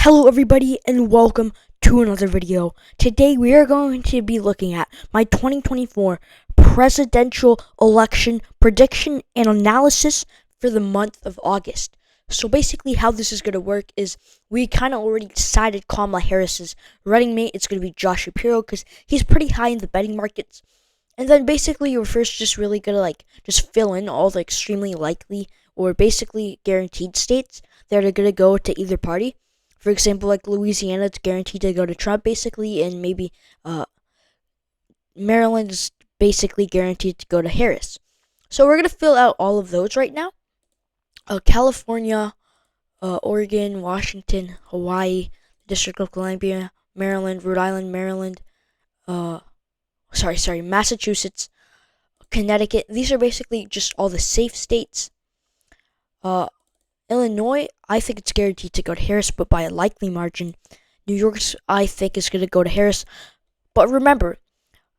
Hello everybody and welcome to another video. Today we are going to be looking at my 2024 presidential election prediction and analysis for the month of August. So basically how this is going to work is we kind of already decided Kamala Harris's running mate. It's going to be Josh Shapiro because he's pretty high in the betting markets. And then basically you're first just really going to just fill in all the extremely likely or basically guaranteed states that are going to go to either party. For example, like Louisiana, it's guaranteed to go to Trump, basically, and maybe Maryland is basically guaranteed to go to Harris. So we're going to fill out all of those right now. California, Oregon, Washington, Hawaii, District of Columbia, Maryland, Rhode Island, Maryland, Massachusetts, Connecticut. These are basically just all the safe states. Illinois, I think it's guaranteed to go to Harris, but by a likely margin. New York, I think, is going to go to Harris. But remember,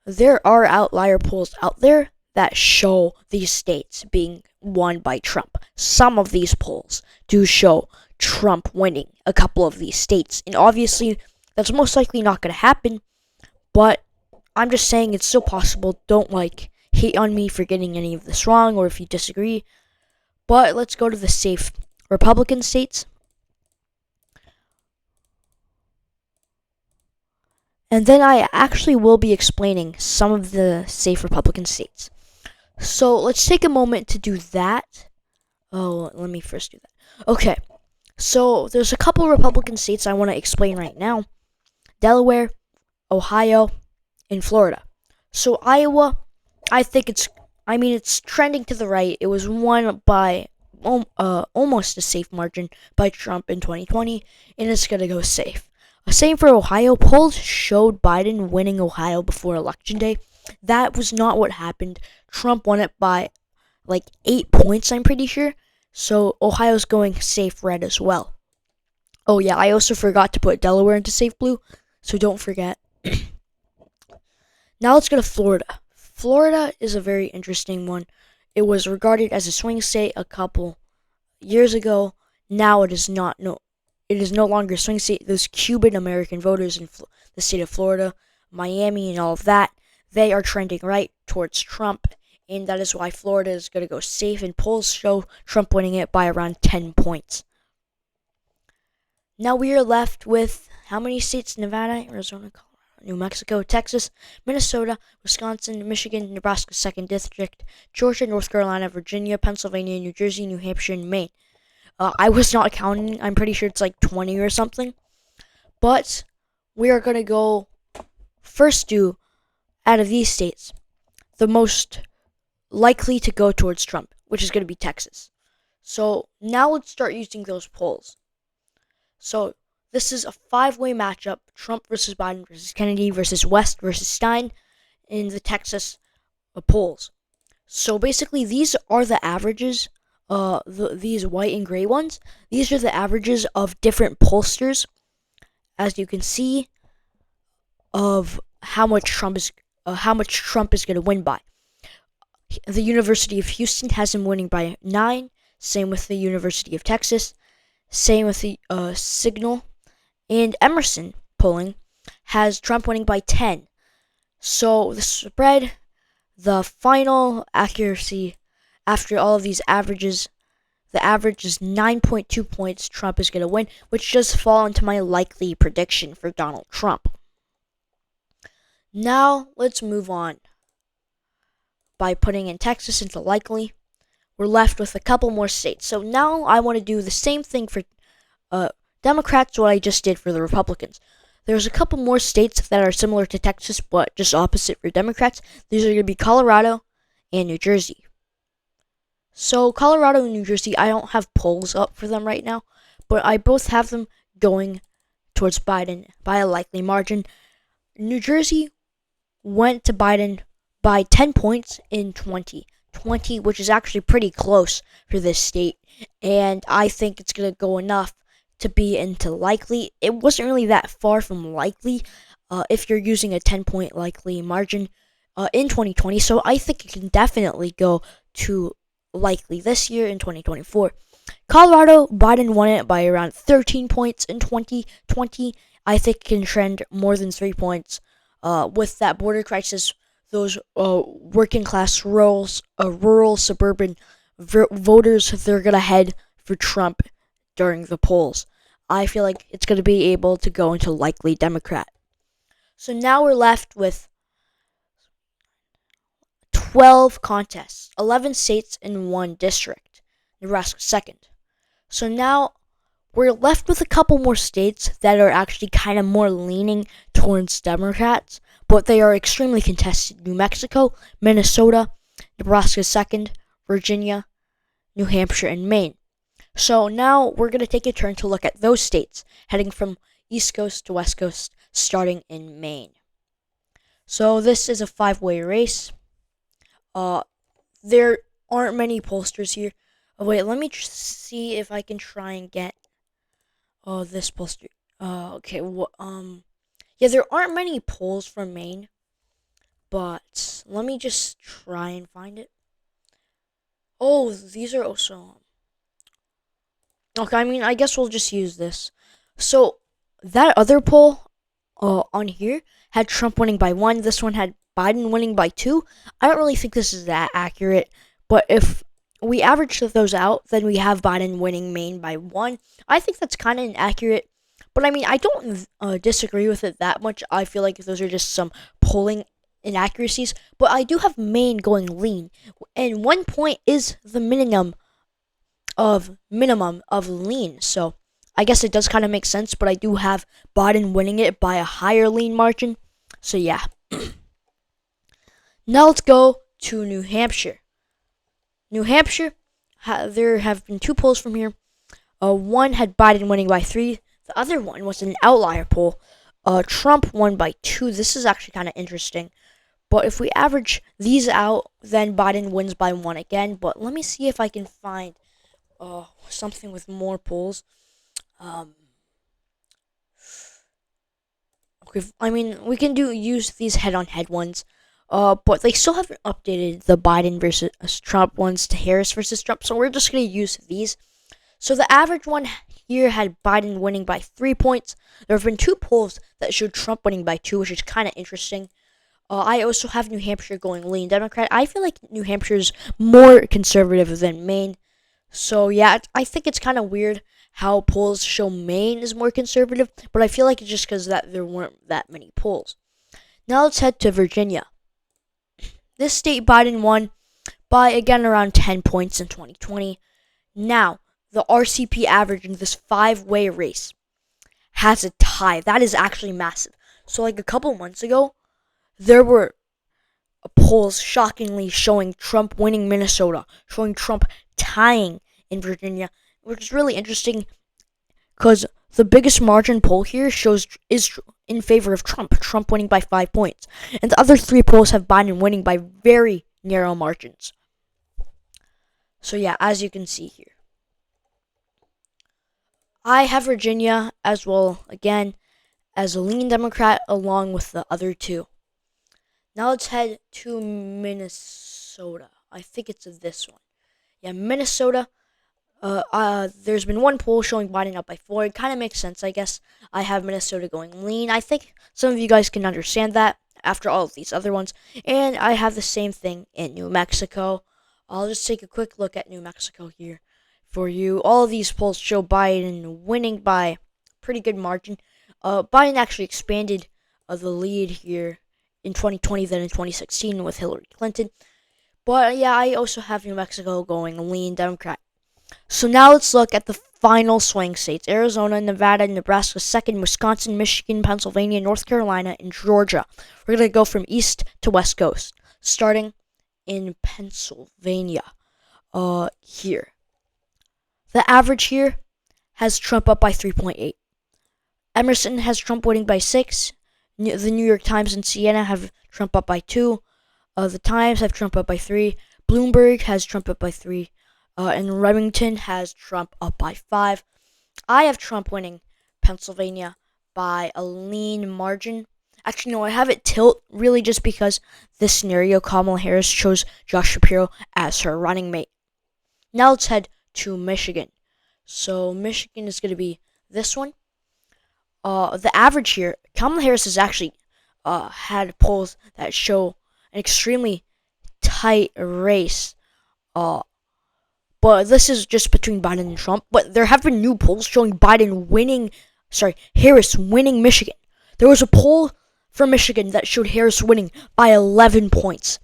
there are outlier polls out there that show these states being won by Trump. Some of these polls do show Trump winning a couple of these states. And obviously, that's most likely not going to happen. But I'm just saying it's still possible. Don't, hate on me for getting any of this wrong or if you disagree. But let's go to the safe Republican states. And then I actually will be explaining some of the safe Republican states. So let's take a moment to do that. Oh, let me first do that. Okay, so there's a couple Republican states I want to explain right now. Delaware, Ohio, and Florida. So Iowa, I think it's trending to the right. It was won by almost a safe margin by Trump in 2020, and it's going to go safe. Same for Ohio. Polls showed Biden winning Ohio before Election Day. That was not what happened. Trump won it by 8 points, I'm pretty sure. So Ohio's going safe red as well. Oh yeah, I also forgot to put Delaware into safe blue, so don't forget. Now let's go to Florida. Florida is a very interesting one. It was regarded as a swing state a couple years ago. Now it is not. It is no longer a swing state. Those Cuban American voters in the state of Florida, Miami, and all of that, they are trending right towards Trump, and that is why Florida is going to go safe. And polls show Trump winning it by around 10 points. Now we are left with how many states? Nevada, Arizona, Colorado, New Mexico, Texas, Minnesota, Wisconsin, Michigan, Nebraska, 2nd District, Georgia, North Carolina, Virginia, Pennsylvania, New Jersey, New Hampshire, and Maine. I was not counting. I'm pretty sure it's 20 or something. But we are going to go first to, out of these states, the most likely to go towards Trump, which is going to be Texas. So now let's start using those polls. So this is a 5-way matchup, Trump versus Biden versus Kennedy versus West versus Stein in the Texas polls. So basically, these are the averages, these white and gray ones. These are the averages of different pollsters, as you can see, of how much Trump is going to win by. The University of Houston has him winning by 9. Same with the University of Texas. Same with the Signal. And Emerson polling has Trump winning by 10. So the spread, the final accuracy after all of these averages, the average is 9.2 points Trump is going to win, which does fall into my likely prediction for Donald Trump. Now let's move on. By putting in Texas into likely, we're left with a couple more states. So now I want to do the same thing for Democrats, what I just did for the Republicans. There's a couple more states that are similar to Texas, but just opposite for Democrats. These are going to be Colorado and New Jersey. So Colorado and New Jersey, I don't have polls up for them right now, but I both have them going towards Biden by a likely margin. New Jersey went to Biden by 10 points in 2020, which is actually pretty close for this state, and I think it's going to go enough to be into likely. It wasn't really that far from likely if you're using a 10-point likely margin in 2020, so I think it can definitely go to likely this year in 2024. Colorado, Biden won it by around 13 points in 2020. I think it can trend more than 3 points. With that border crisis, those working class rural suburban voters, they're going to head for Trump during the polls. I feel like it's going to be able to go into likely Democrat. So now we're left with 12 contests, 11 states in 1 district. Nebraska second. So now we're left with a couple more states that are actually kind of more leaning towards Democrats, but they are extremely contested. New Mexico, Minnesota, Nebraska second, Virginia, New Hampshire, and Maine. So now we're going to take a turn to look at those states, heading from East Coast to West Coast, starting in Maine. So this is a 5-way race. There aren't many pollsters here. Oh, wait, let me see if I can try and get this pollster. Okay, yeah, there aren't many polls from Maine, but let me just try and find it. Oh, these are also... Okay, I mean, I guess we'll just use this. So, that other poll on here had Trump winning by 1. This one had Biden winning by 2. I don't really think this is that accurate, but if we average those out, then we have Biden winning Maine by 1. I think that's kind of inaccurate, but I mean, I don't disagree with it that much. I feel like those are just some polling inaccuracies, but I do have Maine going lean, and 1 point is the minimum of lean, so I guess it does kind of make sense, but I do have Biden winning it by a higher lean margin, so yeah. Now let's go to New Hampshire. New Hampshire, there have been 2 polls from here. One had Biden winning by 3. The other one was an outlier poll. Trump won by 2. This is actually kind of interesting. But if we average these out, then Biden wins by 1 again. But let me see if I can find something with more polls. Okay, I mean, we can use these head-on-head ones. But they still haven't updated the Biden versus Trump ones to Harris versus Trump, so we're just going to use these. So the average one here had Biden winning by 3 points. There have been 2 polls that showed Trump winning by 2, which is kind of interesting. I also have New Hampshire going lean Democrat. I feel like New Hampshire is more conservative than Maine. So yeah, I think it's kind of weird how polls show Maine is more conservative, but I feel like it's just because that there weren't that many polls. Now let's head to Virginia. This state Biden won by, again, around 10 points in 2020. Now, the RCP average in this 5-way race has a tie. That is actually massive. So, like a couple months ago, there were polls shockingly showing Trump winning Minnesota, showing Trump tying in Virginia, which is really interesting because the biggest margin poll here is in favor of Trump winning by 5 points. And the other 3 polls have Biden winning by very narrow margins. So yeah, as you can see here. I have Virginia as well, again, as a lean Democrat along with the other 2. Now let's head to Minnesota. I think it's this one. Yeah, Minnesota. There's been 1 poll showing Biden up by 4. It kind of makes sense, I guess. I have Minnesota going lean. I think some of you guys can understand that after all of these other ones. And I have the same thing in New Mexico. I'll just take a quick look at New Mexico here for you. All of these polls show Biden winning by pretty good margin. Biden actually expanded the lead here in 2020 than in 2016 with Hillary Clinton. But yeah, I also have New Mexico going lean Democrat. So now let's look at the final swing states. Arizona, Nevada, Nebraska second, Wisconsin, Michigan, Pennsylvania, North Carolina, and Georgia. We're going to go from east to west coast, starting in Pennsylvania. Here. The average here has Trump up by 3.8. Emerson has Trump winning by 6. The New York Times and Siena have Trump up by 2. The Times have Trump up by 3. Bloomberg has Trump up by 3. And Remington has Trump up by 5. I have Trump winning Pennsylvania by a lean margin. Actually, no, I have it tilt really just because this scenario, Kamala Harris chose Josh Shapiro as her running mate. Now let's head to Michigan. So Michigan is going to be this one. The average here, Kamala Harris has actually had polls that show an extremely tight race. But this is just between Biden and Trump. But there have been new polls showing Harris winning Michigan. There was a poll for Michigan that showed Harris winning by 11 points.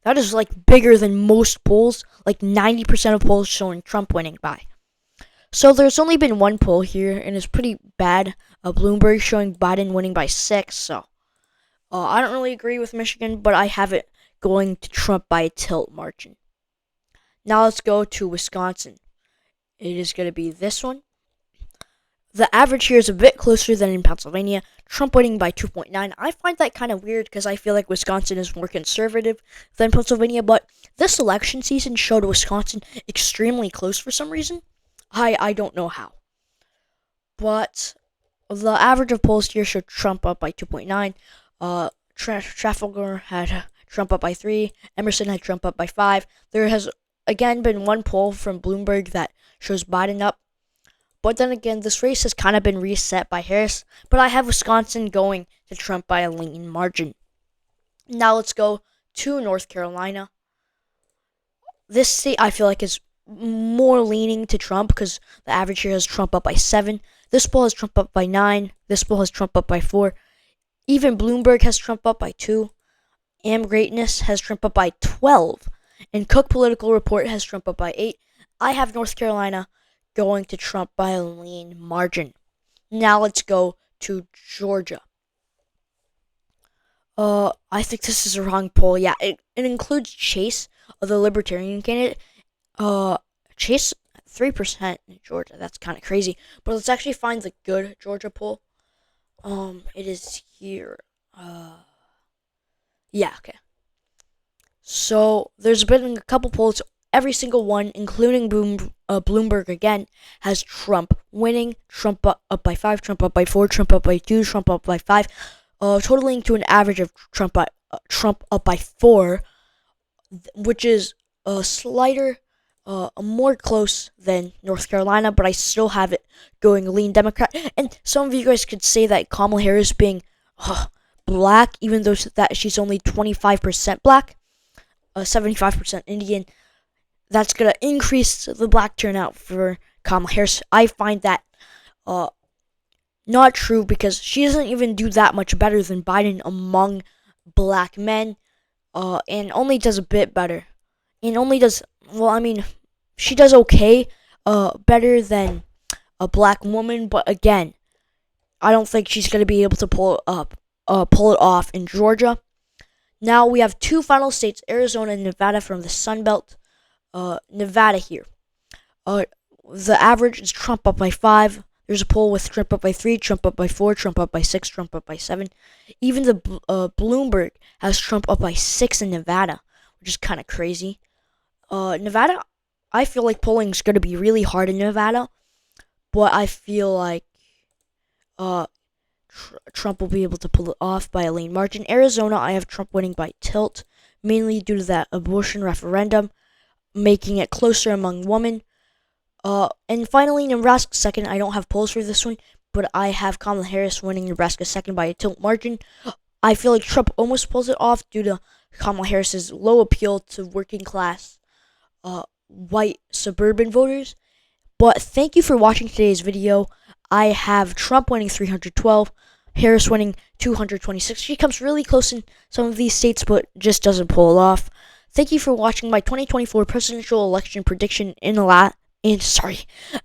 That is like bigger than most polls, like 90% of polls showing Trump winning by. So there's only been one poll here, and it's pretty bad. Bloomberg showing Biden winning by 6. So I don't really agree with Michigan, but I have it going to Trump by a tilt margin. Now let's go to Wisconsin. It is going to be this one. The average here is a bit closer than in Pennsylvania. Trump winning by 2.9. I find that kind of weird because I feel like Wisconsin is more conservative than Pennsylvania, but this election season showed Wisconsin extremely close for some reason. I don't know how. But the average of polls here showed Trump up by 2.9. Trafalgar had Trump up by 3. Emerson had Trump up by 5. There has again been one poll from Bloomberg that shows Biden up. But then again, this race has kind of been reset by Harris. But I have Wisconsin going to Trump by a lean margin. Now let's go to North Carolina. This state I feel like is more leaning to Trump because the average here has Trump up by 7. This poll has Trump up by 9. This poll has Trump up by 4. Even Bloomberg has Trump up by 2. Am Greatness has Trump up by 12. And Cook Political Report has Trump up by 8. I have North Carolina going to Trump by a lean margin. Now let's go to Georgia. I think this is a wrong poll. Yeah, it includes Chase, the Libertarian candidate. Chase 3% in Georgia. That's kind of crazy. But let's actually find the good Georgia poll. It is here. Yeah, okay. So there's been a couple polls. Every single one, including Bloomberg again, has Trump winning. Trump up by 5. Trump up by 4. Trump up by 2. Trump up by 5. Totaling to an average of Trump up by 4, which is a slighter, more close than North Carolina, but I still have it going lean Democrat. And some of you guys could say that Kamala Harris being black, even though that she's only 25% black, 75% Indian, that's going to increase the black turnout for Kamala Harris. I find that not true because she doesn't even do that much better than Biden among black men, and only does a bit better. And only does, she does okay, better than a black woman, but again, I don't think she's going to be able to pull it off in Georgia. Now we have 2 final states, Arizona and Nevada from the Sun Belt. Nevada here. The average is Trump up by 5. There's a poll with Trump up by 3, Trump up by 4, Trump up by 6, Trump up by 7. Even the Bloomberg has Trump up by 6 in Nevada, which is kind of crazy. Nevada, I feel like polling is going to be really hard in Nevada, but I feel like Trump will be able to pull it off by a lean margin. Arizona, I have Trump winning by tilt, mainly due to that abortion referendum, making it closer among women. And finally, Nebraska second. I don't have polls for this one, but I have Kamala Harris winning Nebraska second by a tilt margin. I feel like Trump almost pulls it off due to Kamala Harris's low appeal to working class, white suburban voters. But thank you for watching today's video. I have Trump winning 312, Harris winning 226. She comes really close in some of these states, but just doesn't pull it off. Thank you for watching my 2024 presidential election prediction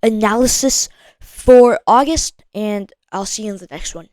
analysis for August, and I'll see you in the next one.